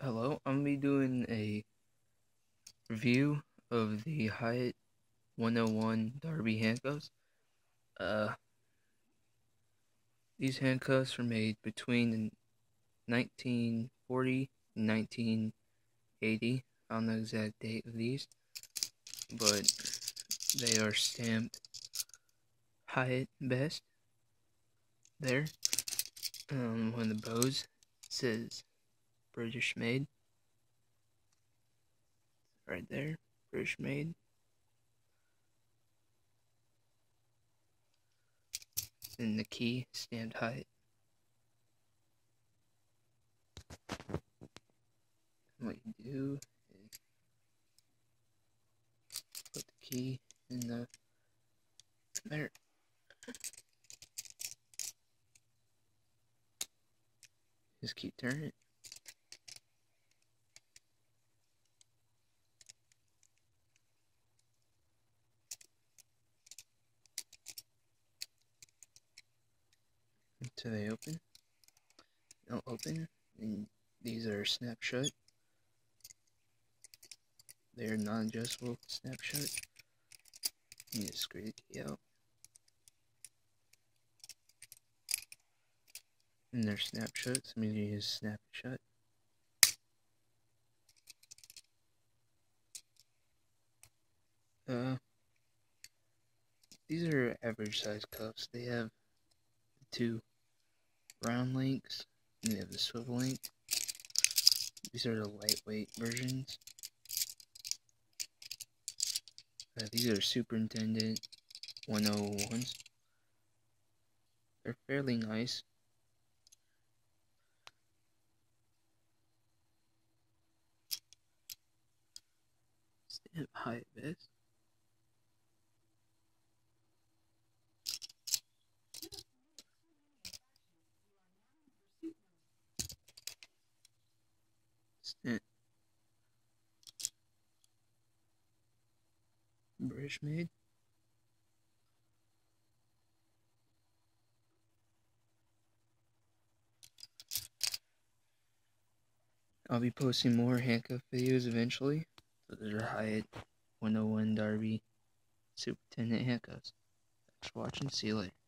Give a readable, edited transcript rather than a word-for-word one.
Hello, I'm gonna be doing a review of the Haitt 101 Derby handcuffs. These handcuffs were made between 1940 and 1980. I don't know the exact date of these, but they are stamped Haitt best. There, one of the bows says British made. Right there, British made. And the key stamped Haitt. What you do is put the key in the there. Just keep turning it. Until they open. They'll open, and these are snap shut. They're non-adjustable snap shut. You just screw the key out. And they're snap shut, so you just snap it shut. These are average size cuffs. They have the two round links, and they have the swivel link. These are the lightweight versions. These are superintendent 101s. They're fairly nice. Stamp Haitt best. Stamp British made. I'll be posting more handcuff videos eventually. So those are Haitt 101 Derby Superintendent handcuffs. Thanks for watching. See you later.